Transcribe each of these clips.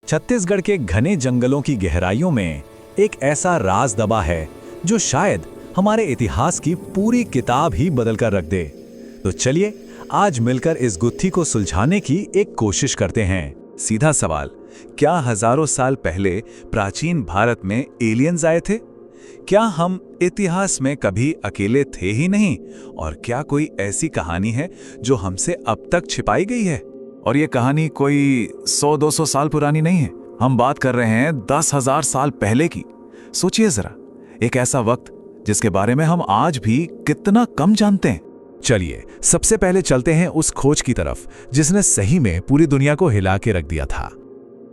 छत्तीसगढ़ के घने जंगलों की गहराइयों में एक ऐसा राज दबा है जो शायद हमारे इतिहास की पूरी किताब ही बदल कर रख दे। तो चलिए आज मिलकर इस गुत्थी को सुलझाने की एक कोशिश करते हैं। सीधा सवाल, क्या हजारों साल पहले प्राचीन भारत में एलियंस आए थे? क्या हम इतिहास में कभी अकेले थे ही नहीं? और क्या कोई ऐसी कहानी है जो हमसे अब तक छिपाई गई है? और ये कहानी कोई 100-200 साल पुरानी नहीं है, हम बात कर रहे हैं 10,000 साल पहले की। सोचिए जरा, एक ऐसा वक्त जिसके बारे में हम आज भी कितना कम जानते हैं। चलिए सबसे पहले चलते हैं उस खोज की तरफ जिसने सही में पूरी दुनिया को हिला के रख दिया था।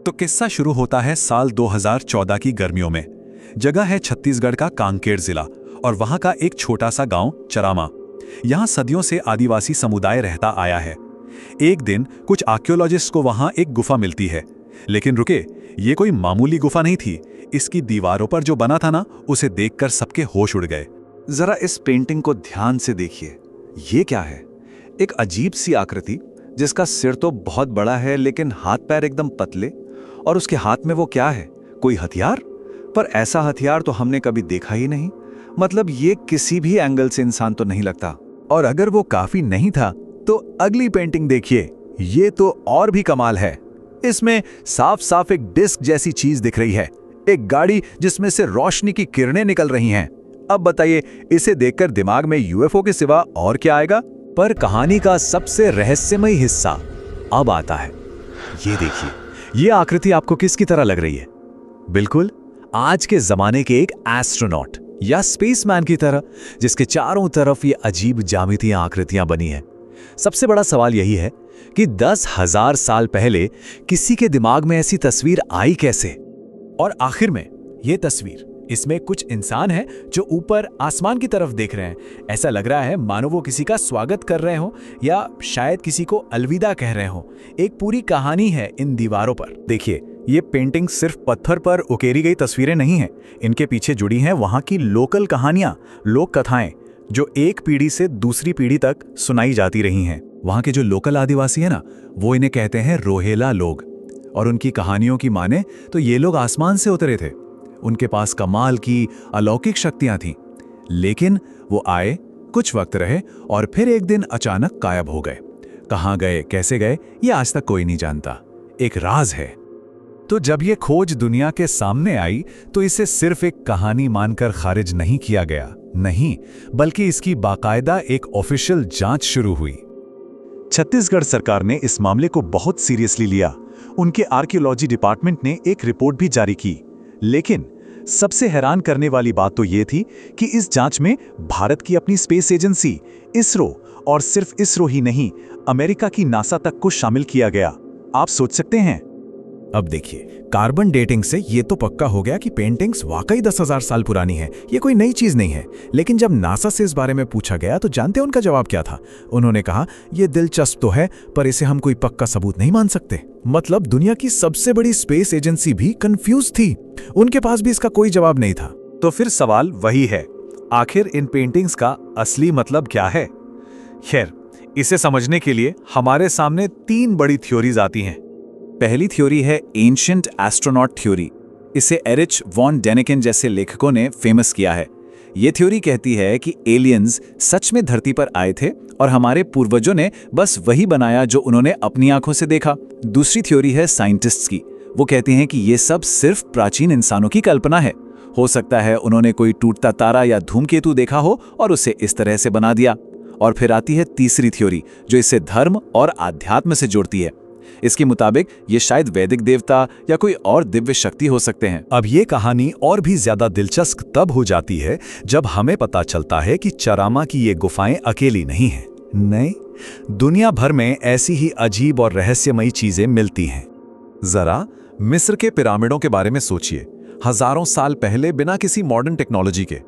तो किस्सा शुरू होता है साल 2014 की गर्मियों में। जगह है छत्तीसगढ़ का कांकेर जिला और वहां का एक छोटा सा गांव चरामा। यहां सदियों से आदिवासी समुदाय रहता आया है। एक दिन कुछ आर्कियोलॉजिस्ट को वहां एक गुफा मिलती है, लेकिन रुके, ये कोई मामूली गुफा नहीं थी। इसकी दीवारों पर जो बना था ना, उसे देखकर सबके होश उड़ गए। जरा इस पेंटिंग को ध्यान से देखिए, ये क्या है? एक अजीब सी आकृति जिसका सिर तो बहुत बड़ा है लेकिन हाथ पैर एकदम पतले, और उसके हाथ में वो क्या है? कोई हथियार? पर ऐसा हथियार तो हमने कभी देखा ही नहीं। मतलब ये किसी भी एंगल से इंसान तो नहीं लगता। और अगर वो काफी नहीं था तो अगली पेंटिंग देखिए, ये तो और भी कमाल है। इसमें साफ साफ एक डिस्क जैसी चीज दिख रही है, एक गाड़ी जिसमें से रोशनी की किरणें निकल रही हैं। अब बताइए, इसे देखकर दिमाग में यूएफओ के सिवा और क्या आएगा? पर कहानी का सबसे रहस्यमयी हिस्सा अब आता है। ये देखिए, ये आकृति आपको किसकी तरह लग रही है? बिल्कुल आज के जमाने के एक एस्ट्रोनॉट या स्पेसमैन की तरह, जिसके चारों तरफ ये अजीब ज्यामितीय आकृतियां बनी हैं। सबसे बड़ा सवाल यही है कि 10,000 साल पहले किसी के दिमाग में ऐसी तस्वीर आई कैसे? और आखिर में ये तस्वीर, इसमें कुछ इंसान हैं जो ऊपर आसमान की तरफ देख रहे हैं। ऐसा लग रहा है मानो वो किसी का स्वागत कर रहे हो या शायद किसी को अलविदा कह रहे हो। एक पूरी कहानी है इन दीवारों पर। देखिए, ये पेंटिंग सिर्फ पत्थर पर उकेरी गई तस्वीरें नहीं हैं। इनके पीछे जुड़ी हैं वहां की लोकल कहानियां, लोक कथाएं, जो एक पीढ़ी से दूसरी पीढ़ी तक सुनाई जाती रही हैं। वहां के जो लोकल आदिवासी है ना, वो इन्हें कहते हैं रोहेला लोग। और उनकी कहानियों की माने तो ये लोग आसमान से उतरे थे। उनके पास कमाल की अलौकिक शक्तियां थीं, लेकिन वो आए, कुछ वक्त रहे और फिर एक दिन अचानक गायब हो गए। कहां गए, कैसे गए, ये आज तक कोई नहीं जानता। एक राज है। तो जब ये खोज दुनिया के सामने आई तो इसे सिर्फ एक कहानी मानकर खारिज नहीं किया गया, नहीं, बल्कि इसकी बाकायदा एक ऑफिशियल जांच शुरू हुई। छत्तीसगढ़ सरकार ने इस मामले को बहुत सीरियसली लिया। उनके आर्कियोलॉजी डिपार्टमेंट ने एक रिपोर्ट भी जारी की। लेकिन सबसे हैरान करने वाली बात तो ये थी कि इस जांच में भारत की अपनी स्पेस एजेंसी इसरो, और सिर्फ इसरो ही नहीं, अमेरिका की नासा तक को शामिल किया गया। आप सोच सकते हैं। अब देखिए, कार्बन डेटिंग से ये तो पक्का हो गया कि पेंटिंग्स वाकई 10,000 साल पुरानी है, ये कोई नई चीज नहीं है। लेकिन जब नासा से इस बारे में पूछा गया तो जानते हैं उनका जवाब क्या था? उन्होंने कहा, ये दिलचस्प तो है पर इसे हम कोई पक्का सबूत नहीं मान सकते। मतलब दुनिया की सबसे बड़ी स्पेस एजेंसी भी कंफ्यूज थी, उनके पास भी इसका कोई जवाब नहीं था। तो फिर सवाल वही है, आखिर इन पेंटिंग्स का असली मतलब क्या है? खैर, इसे समझने के लिए हमारे सामने 3 बड़ी थ्योरीज आती हैं। पहली थ्योरी है एंशिएंट एस्ट्रोनॉट थ्योरी। इसे एरिच वॉन डेनिकन जैसे लेखकों ने फेमस किया है। यह थ्योरी कहती है कि एलियंस सच में धरती पर आए थे और हमारे पूर्वजों ने बस वही बनाया जो उन्होंने अपनी आंखों से देखा। दूसरी थ्योरी है साइंटिस्ट्स की। वो कहती हैं कि ये सब सिर्फ प्राचीन इंसानों की कल्पना है। हो सकता है उन्होंने कोई टूटता तारा या धूमकेतु देखा हो और उसे इस तरह से बना दिया। और फिर आती है तीसरी थ्योरी, जो इसे धर्म और आध्यात्म से जोड़ती है। इसके मुताबिक ये शायद वैदिक देवता या कोई और दिव्य शक्ति हो सकते हैं। अब ये कहानी और भी ज्यादा दिलचस्प तब हो जाती है जब हमें पता चलता है कि चरामा की ये गुफाएं अकेली नहीं हैं। नहीं, दुनिया भर में ऐसी ही अजीब और रहस्यमयी चीजें मिलती हैं। जरा मिस्र के पिरामिडों के बारे में सोचिए। हजारों साल पहले बिना किसी मॉडर्न टेक्नोलॉजी के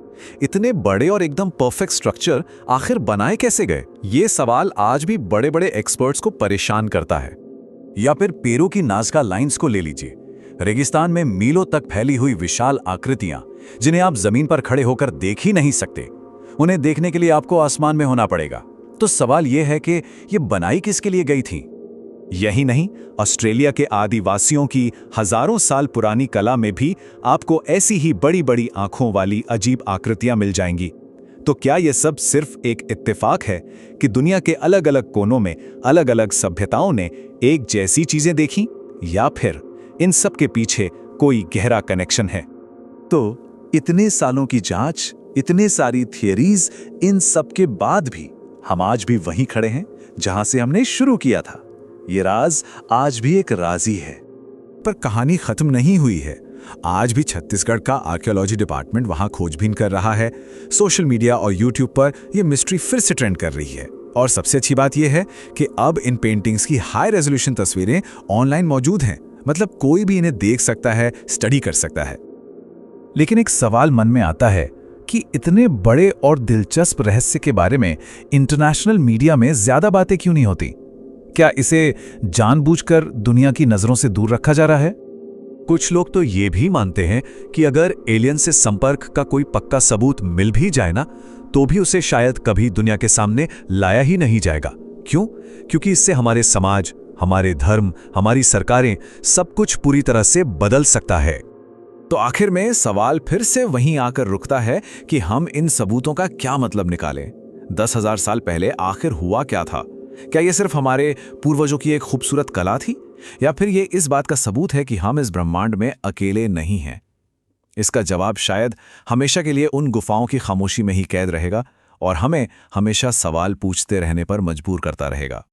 इतने बड़े और एकदम परफेक्ट स्ट्रक्चर आखिर बनाए कैसे गए? ये सवाल आज भी बड़े बड़े एक्सपर्ट्स को परेशान करता है। या फिर पेरू की नाज़का लाइंस को ले लीजिए। रेगिस्तान में मीलों तक फैली हुई विशाल आकृतियां, जिन्हें आप जमीन पर खड़े होकर देख ही नहीं सकते। उन्हें देखने के लिए आपको आसमान में होना पड़ेगा। तो सवाल यह है कि ये बनाई किसके लिए गई थी? यही नहीं, ऑस्ट्रेलिया के आदिवासियों की हजारों साल पुरानी कला में भी आपको ऐसी ही बड़ी बड़ी आंखों वाली अजीब आकृतियां मिल जाएंगी। तो क्या यह सब सिर्फ एक इत्तेफाक है कि दुनिया के अलग अलग कोनों में अलग अलग सभ्यताओं ने एक जैसी चीजें देखी, या फिर इन सब के पीछे कोई गहरा कनेक्शन है? तो इतने सालों की जांच, इतने सारी थियरीज, इन सब के बाद भी हम आज भी वहीं खड़े हैं जहां से हमने शुरू किया था। ये राज आज भी एक राज ही है। पर कहानी खत्म नहीं हुई है। आज भी छत्तीसगढ़ का आर्कियोलॉजी डिपार्टमेंट वहां खोजबीन कर रहा है। सोशल मीडिया और यूट्यूब पर यह मिस्ट्री फिर से ट्रेंड कर रही है। और सबसे अच्छी बात यह है कि अब इन पेंटिंग्स की हाई रेजोल्यूशन तस्वीरें ऑनलाइन मौजूद हैं। मतलब कोई भी इन्हें देख सकता है, स्टडी कर सकता है। लेकिन एक सवाल मन में आता है कि इतने बड़े और दिलचस्प रहस्य के बारे में इंटरनेशनल मीडिया में ज्यादा बातें क्यों नहीं होती? क्या इसे जानबूझकर दुनिया की नजरों से दूर रखा जा रहा है? कुछ लोग तो ये भी मानते हैं कि अगर एलियन से संपर्क का कोई पक्का सबूत मिल भी जाए ना, तो भी उसे शायद कभी दुनिया के सामने लाया ही नहीं जाएगा। क्यों? क्योंकि इससे हमारे समाज, हमारे धर्म, हमारी सरकारें, सब कुछ पूरी तरह से बदल सकता है। तो आखिर में सवाल फिर से वहीं आकर रुकता है कि हम इन सबूतों का क्या मतलब निकालें? 10,000 साल पहले आखिर हुआ क्या था? क्या ये सिर्फ हमारे पूर्वजों की एक खूबसूरत कला थी, या फिर ये इस बात का सबूत है कि हम इस ब्रह्मांड में अकेले नहीं हैं? इसका जवाब शायद हमेशा के लिए उन गुफाओं की खामोशी में ही कैद रहेगा और हमें हमेशा सवाल पूछते रहने पर मजबूर करता रहेगा।